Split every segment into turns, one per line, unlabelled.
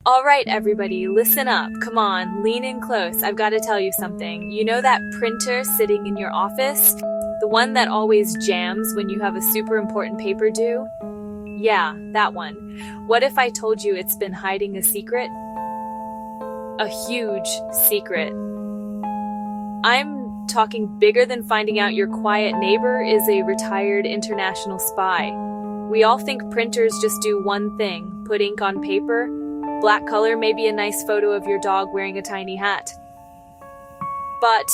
All right, everybody, listen up. Come on, lean in close. I've got to tell you something. You know that printer sitting in your office? The one that always jams when you have a super important paper due? Yeah, that one. What if I told you it's been hiding a secret? A huge secret. I'm talking bigger than finding out your quiet neighbor is a retired international spy. We all think printers just do one thing, put ink on paper. Black color may be a nice photo of your dog wearing a tiny hat. But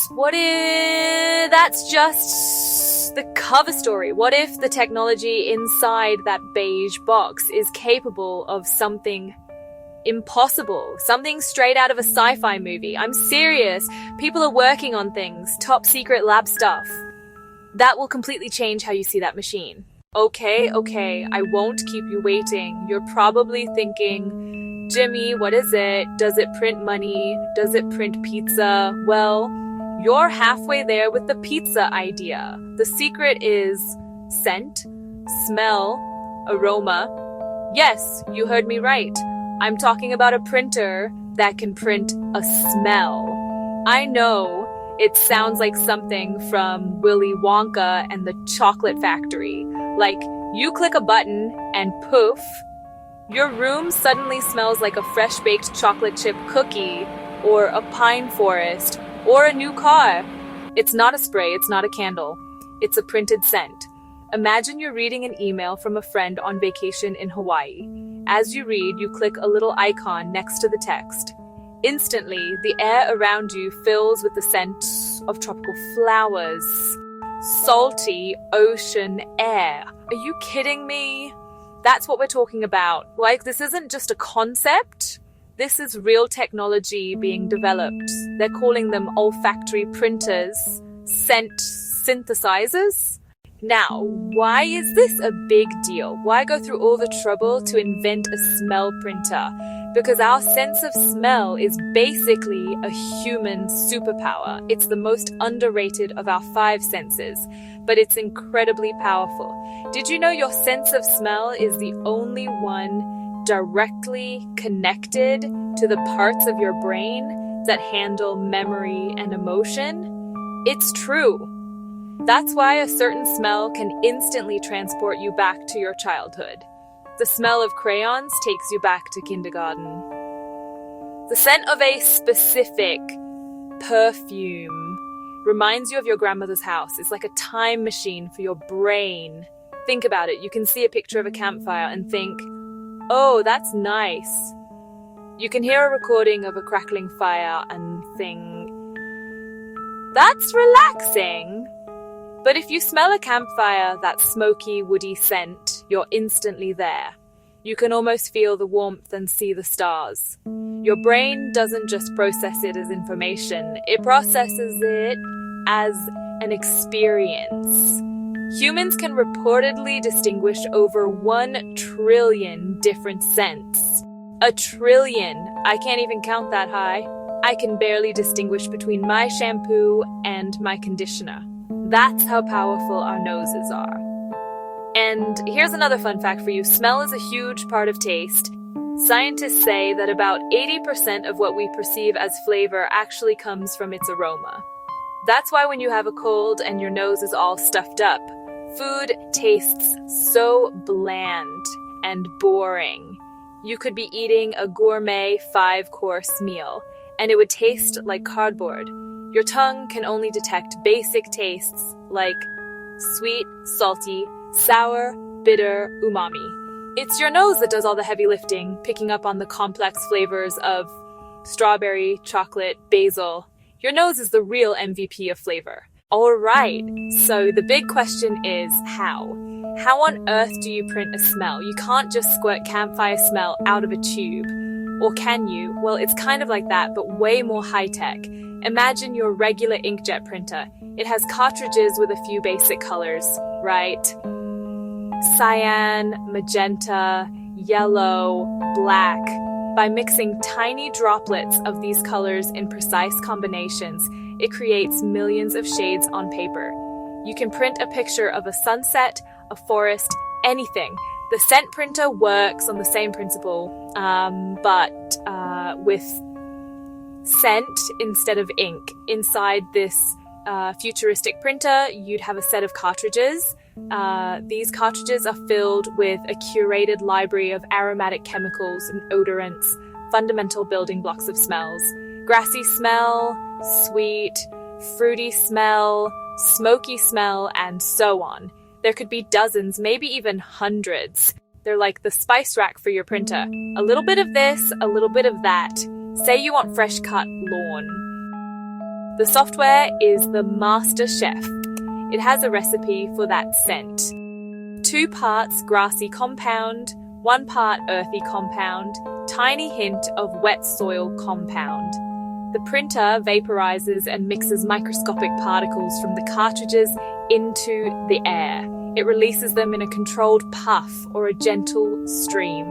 what if that's just the cover story? What if the technology inside that beige box is capable of something impossible, something straight out of a sci-fi movie? I'm serious. People are working on things, top secret lab stuff. That will completely change how you see that machine. Okay, I won't keep you waiting. You're probably thinking, Jimmy, what is it? Does it print money? Does it print pizza? Well, you're halfway there with the pizza idea. The secret is scent, smell, aroma. Yes, you heard me right. I'm talking about a printer that can print a smell. I know it sounds like something from Willy Wonka and the Chocolate Factory. Like, you click a button and poof, your room suddenly smells like a fresh-baked chocolate chip cookie, or a pine forest, or a new car. It's not a spray, it's not a candle. It's a printed scent. Imagine you're reading an email from a friend on vacation in Hawaii. As you read, you click a little icon next to the text. Instantly, the air around you fills with the scent of tropical flowers. Salty ocean air. Are you kidding me? That's what we're talking about. Like, this isn't just a concept. This is real technology being developed. They're calling them olfactory printers, scent synthesizers. Now, why is this a big deal? Why go through all the trouble to invent a smell printer? Because our sense of smell is basically a human superpower. It's the most underrated of our 5 senses, but it's incredibly powerful. Did you know your sense of smell is the only one directly connected to the parts of your brain that handle memory and emotion? It's true. That's why a certain smell can instantly transport you back to your childhood. The smell of crayons takes you back to kindergarten. The scent of a specific perfume reminds you of your grandmother's house. It's like a time machine for your brain. Think about it. You can see a picture of a campfire and think, oh, that's nice. You can hear a recording of a crackling fire and think, that's relaxing. But if you smell a campfire, that smoky, woody scent, you're instantly there. You can almost feel the warmth and see the stars. Your brain doesn't just process it as information, it processes it as an experience. Humans can reportedly distinguish over 1 trillion different scents. 1 trillion! I can't even count that high. I can barely distinguish between my shampoo and my conditioner. That's how powerful our noses are. And here's another fun fact for you. Smell is a huge part of taste. Scientists say that about 80% of what we perceive as flavor actually comes from its aroma. That's why when you have a cold and your nose is all stuffed up, food tastes so bland and boring. You could be eating a gourmet 5-course meal, and it would taste like cardboard. Your tongue can only detect basic tastes like sweet, salty, sour, bitter, umami. It's your nose that does all the heavy lifting, picking up on the complex flavors of strawberry, chocolate, basil. Your nose is the real MVP of flavor. All right, so the big question is how? How on earth do you print a smell? You can't just squirt campfire smell out of a tube. Or can you? Well, it's kind of like that, but way more high-tech. Imagine your regular inkjet printer. It has cartridges with a few basic colors, right? Cyan, magenta, yellow, black. By mixing tiny droplets of these colors in precise combinations, it creates millions of shades on paper. You can print a picture of a sunset, a forest, anything. The scent printer works on the same principle, but with scent instead of ink. Inside this futuristic printer, you'd have a set of cartridges. These cartridges are filled with a curated library of aromatic chemicals and odorants, fundamental building blocks of smells. Grassy smell, sweet, fruity smell, smoky smell, and so on. There could be dozens, maybe even hundreds. They're like the spice rack for your printer. A little bit of this, a little bit of that. Say you want fresh cut lawn. The software is the master chef. It has a recipe for that scent. 2 parts grassy compound, 1 part earthy compound, tiny hint of wet soil compound. The printer vaporizes and mixes microscopic particles from the cartridges into the air. It releases them in a controlled puff or a gentle stream.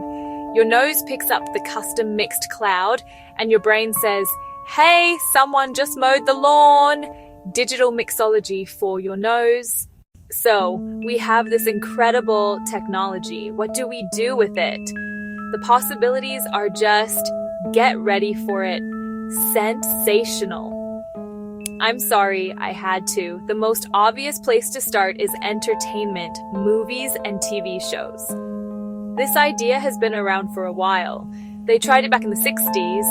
Your nose picks up the custom mixed cloud, and your brain says, "Hey, someone just mowed the lawn." Digital mixology for your nose. So, we have this incredible technology. What do we do with it? The possibilities are just, get ready for it, sensational. I'm sorry, I had to. The most obvious place to start is entertainment, movies, and TV shows. This idea has been around for a while. They tried it back in the 60s.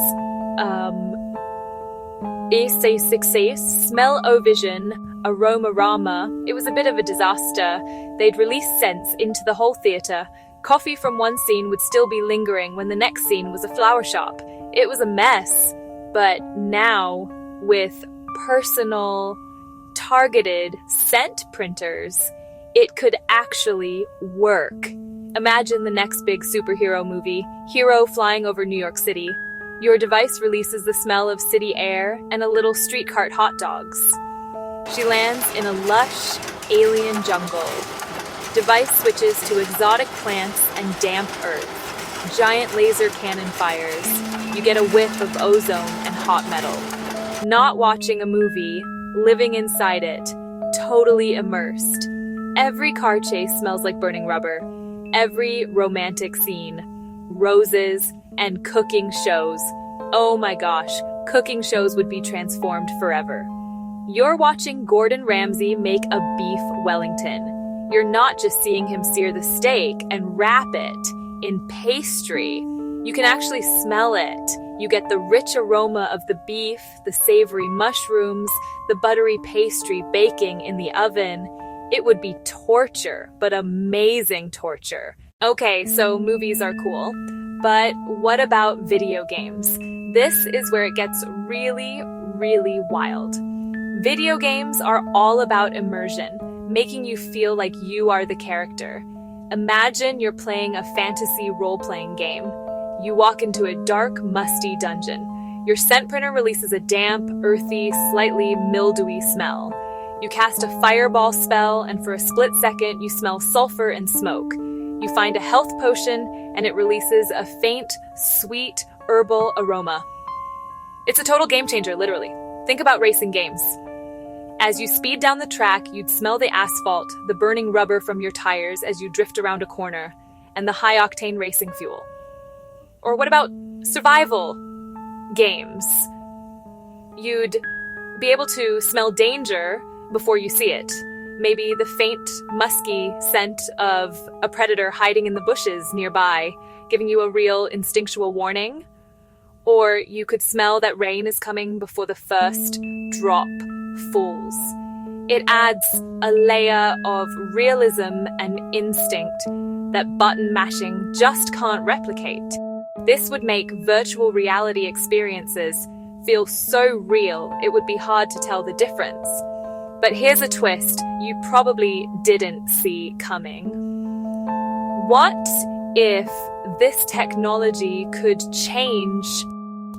Smell-O-Vision, Aroma-Rama. It was a bit of a disaster. They'd release scents into the whole theater. Coffee from one scene would still be lingering when the next scene was a flower shop. It was a mess. But now, with personal, targeted scent printers, it could actually work. Imagine the next big superhero movie, hero flying over New York City. Your device releases the smell of city air and a little street cart hot dogs. She lands in a lush, alien jungle. Device switches to exotic plants and damp earth. Giant laser cannon fires. You get a whiff of ozone and hot metal. Not watching a movie, living inside it, totally immersed. Every car chase smells like burning rubber. Every romantic scene, roses, and cooking shows. Oh my gosh, cooking shows would be transformed forever. You're watching Gordon Ramsay make a beef Wellington. You're not just seeing him sear the steak and wrap it in pastry. You can actually smell it. You get the rich aroma of the beef, the savory mushrooms, the buttery pastry baking in the oven. It would be torture, but amazing torture. Okay, so movies are cool, but what about video games? This is where it gets really, really wild. Video games are all about immersion, making you feel like you are the character. Imagine you're playing a fantasy role-playing game. You walk into a dark, musty dungeon. Your scent printer releases a damp, earthy, slightly mildewy smell. You cast a fireball spell, and for a split second, you smell sulfur and smoke. You find a health potion, and it releases a faint, sweet, herbal aroma. It's a total game changer, literally. Think about racing games. As you speed down the track, you'd smell the asphalt, the burning rubber from your tires as you drift around a corner, and the high-octane racing fuel. Or what about survival games? You'd be able to smell danger before you see it. Maybe the faint, musky scent of a predator hiding in the bushes nearby, giving you a real instinctual warning. Or you could smell that rain is coming before the first drop falls. It adds a layer of realism and instinct that button mashing just can't replicate. This would make virtual reality experiences feel so real it would be hard to tell the difference. But here's a twist you probably didn't see coming. What if this technology could change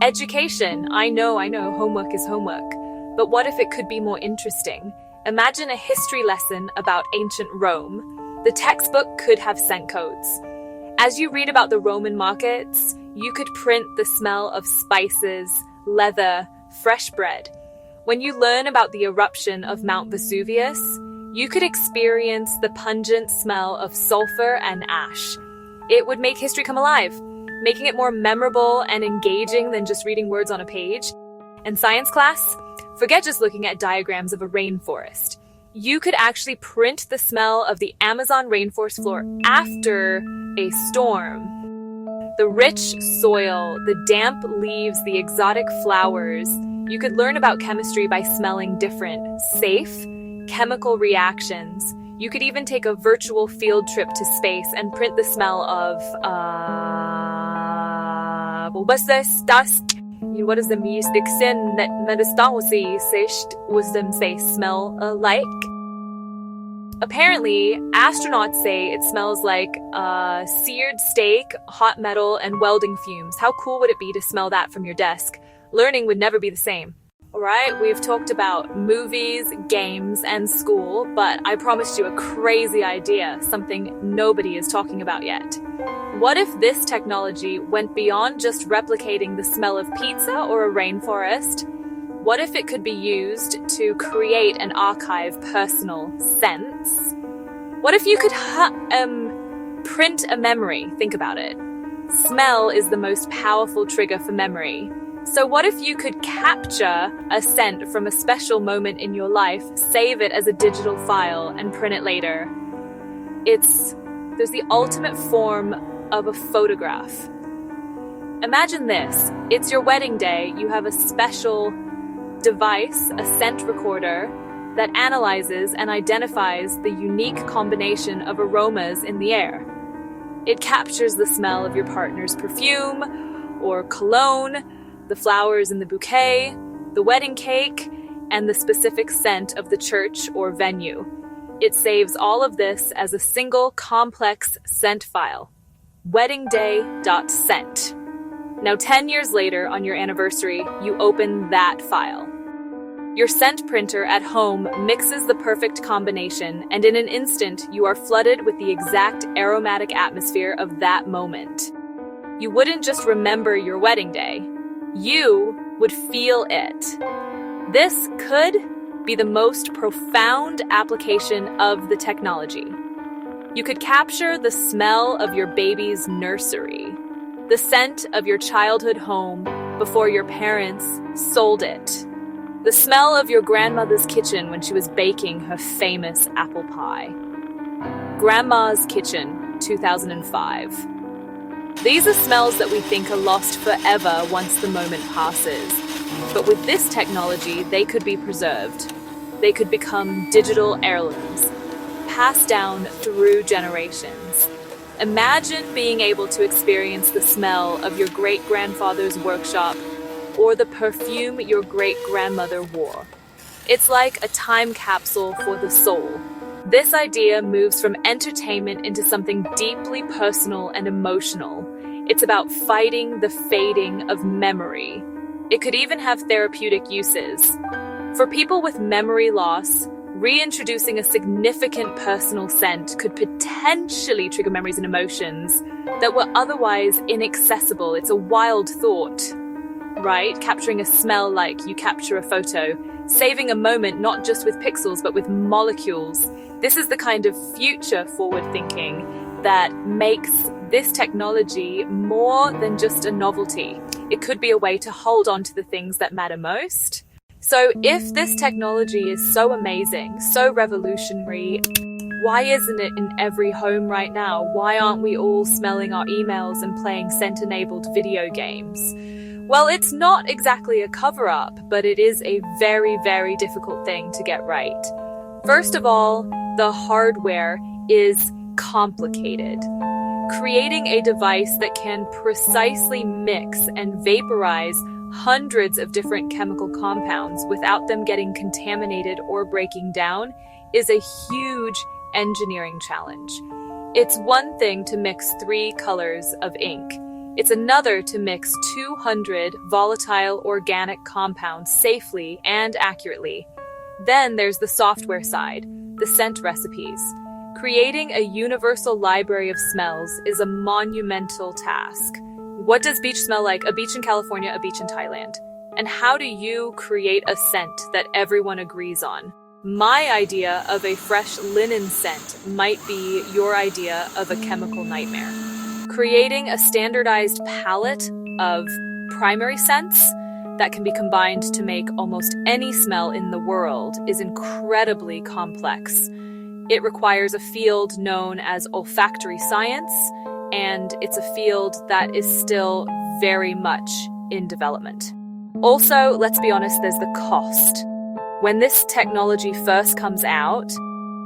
education? I know, homework is homework. But what if it could be more interesting? Imagine a history lesson about ancient Rome. The textbook could have scent codes. As you read about the Roman markets, you could print the smell of spices, leather, fresh bread. When you learn about the eruption of Mount Vesuvius, you could experience the pungent smell of sulfur and ash. It would make history come alive, making it more memorable and engaging than just reading words on a page. And science class? Forget just looking at diagrams of a rainforest. You could actually print the smell of the Amazon rainforest floor after a storm. The rich soil, the damp leaves, the exotic flowers. You could learn about chemistry by smelling different, safe, chemical reactions. You could even take a virtual field trip to space and print the smell of, what does the mystic sin that medistanosi was them say smell alike? Apparently, astronauts say it smells like seared steak, hot metal, and welding fumes. How cool would it be to smell that from your desk? Learning would never be the same. Alright, we've talked about movies, games, and school, but I promised you a crazy idea, something nobody is talking about yet. What if this technology went beyond just replicating the smell of pizza or a rainforest? What if it could be used to create and archive personal scents? What if you could print a memory? Think about it. Smell is the most powerful trigger for memory. So what if you could capture a scent from a special moment in your life, save it as a digital file, and print it later? There's the ultimate form of a photograph. Imagine this. It's your wedding day. You have a special device, a scent recorder, that analyzes and identifies the unique combination of aromas in the air. It captures the smell of your partner's perfume or cologne, the flowers in the bouquet, the wedding cake, and the specific scent of the church or venue. It saves all of this as a single complex scent file. weddingday.scent. Now 10 years later, on your anniversary, you open that file. Your scent printer at home mixes the perfect combination, and in an instant, you are flooded with the exact aromatic atmosphere of that moment. You wouldn't just remember your wedding day. You would feel it. This could be the most profound application of the technology. You could capture the smell of your baby's nursery, the scent of your childhood home before your parents sold it, the smell of your grandmother's kitchen when she was baking her famous apple pie. Grandma's Kitchen, 2005. These are smells that we think are lost forever once the moment passes. But with this technology, they could be preserved. They could become digital heirlooms, passed down through generations. Imagine being able to experience the smell of your great-grandfather's workshop or the perfume your great-grandmother wore. It's like a time capsule for the soul. This idea moves from entertainment into something deeply personal and emotional. It's about fighting the fading of memory. It could even have therapeutic uses. For people with memory loss, reintroducing a significant personal scent could potentially trigger memories and emotions that were otherwise inaccessible. It's a wild thought, right? Capturing a smell like you capture a photo, saving a moment not just with pixels but with molecules. This is the kind of future forward thinking that makes this technology more than just a novelty. It could be a way to hold on to the things that matter most. So if this technology is so amazing, so revolutionary, why isn't it in every home right now? Why aren't we all smelling our emails and playing scent-enabled video games? Well, it's not exactly a cover-up, but it is a very, very difficult thing to get right. First of all, the hardware is complicated. Creating a device that can precisely mix and vaporize hundreds of different chemical compounds without them getting contaminated or breaking down is a huge engineering challenge. It's one thing to mix 3 colors of ink. It's another to mix 200 volatile organic compounds safely and accurately. Then there's the software side, the scent recipes. Creating a universal library of smells is a monumental task. What does beach smell like? A beach in California, a beach in Thailand. And how do you create a scent that everyone agrees on? My idea of a fresh linen scent might be your idea of a chemical nightmare. Creating a standardized palette of primary scents that can be combined to make almost any smell in the world is incredibly complex. It requires a field known as olfactory science, and it's a field that is still very much in development. Also, let's be honest, there's the cost. When this technology first comes out,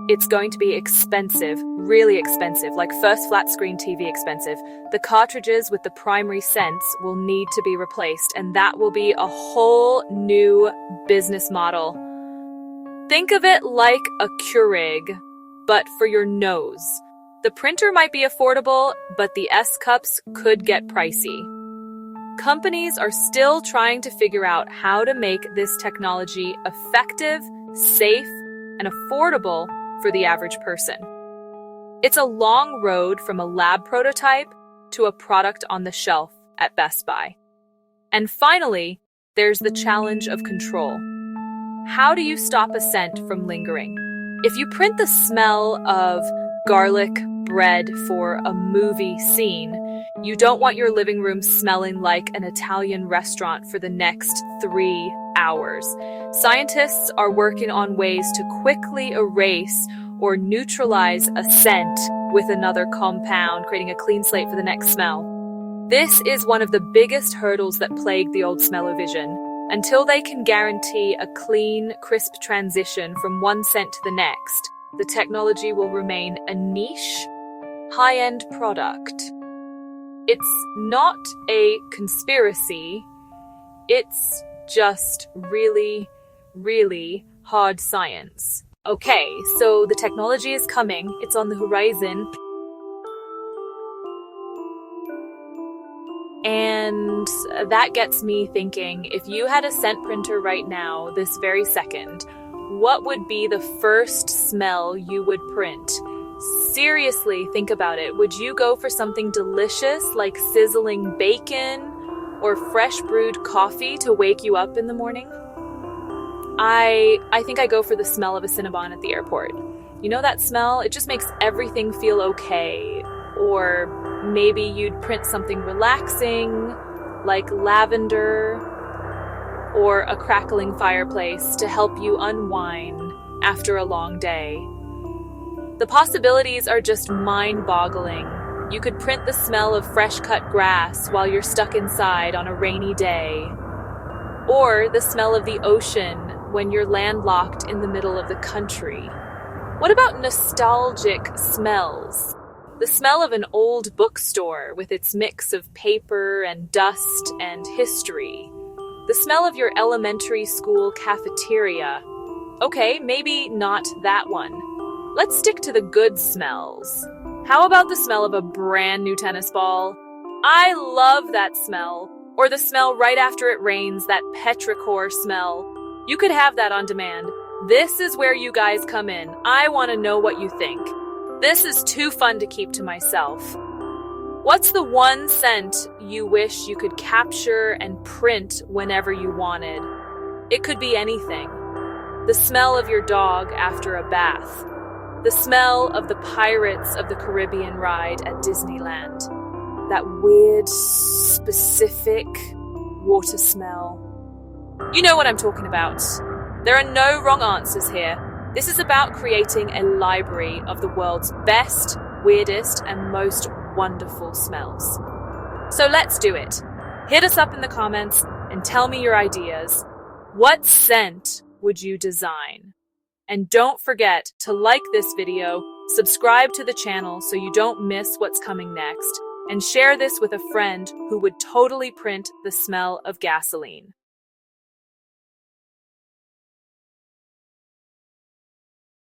it's going to be expensive, really expensive, like first flat screen TV expensive. The cartridges with the primary scents will need to be replaced, and that will be a whole new business model. Think of it like a Keurig, but for your nose. The printer might be affordable, but the S-cups could get pricey. Companies are still trying to figure out how to make this technology effective, safe, and affordable for the average person. It's a long road from a lab prototype to a product on the shelf at Best Buy. And finally, there's the challenge of control. How do you stop a scent from lingering? If you print the smell of garlic bread for a movie scene, you don't want your living room smelling like an Italian restaurant for the next 3 hours. Scientists are working on ways to quickly erase or neutralize a scent with another compound, creating a clean slate for the next smell. This is one of the biggest hurdles that plague the old smell-o-vision. Until they can guarantee a clean, crisp transition from one scent to the next, the technology will remain a niche, high-end product. It's not a conspiracy, it's just really, really hard science. Okay, so the technology is coming, it's on the horizon. And that gets me thinking, if you had a scent printer right now, this very second, what would be the first smell you would print? Seriously, think about it. Would you go for something delicious like sizzling bacon or fresh brewed coffee to wake you up in the morning? I think I go for the smell of a Cinnabon at the airport. You know that smell? It just makes everything feel okay. Or maybe you'd print something relaxing like lavender or a crackling fireplace to help you unwind after a long day. The possibilities are just mind-boggling. You could print the smell of fresh-cut grass while you're stuck inside on a rainy day. Or the smell of the ocean when you're landlocked in the middle of the country. What about nostalgic smells? The smell of an old bookstore with its mix of paper and dust and history. The smell of your elementary school cafeteria. Okay, maybe not that one. Let's stick to the good smells. How about the smell of a brand new tennis ball? I love that smell. Or the smell right after it rains, that petrichor smell. You could have that on demand. This is where you guys come in. I want to know what you think. This is too fun to keep to myself. What's the one scent you wish you could capture and print whenever you wanted? It could be anything. The smell of your dog after a bath. The smell of the Pirates of the Caribbean ride at Disneyland. That weird, specific water smell. You know what I'm talking about. There are no wrong answers here. This is about creating a library of the world's best, weirdest, and most wonderful smells. So let's do it. Hit us up in the comments and tell me your ideas. What scent would you design? And don't forget to like this video, subscribe to the channel so you don't miss what's coming next, and share this with a friend who would totally print the smell of gasoline.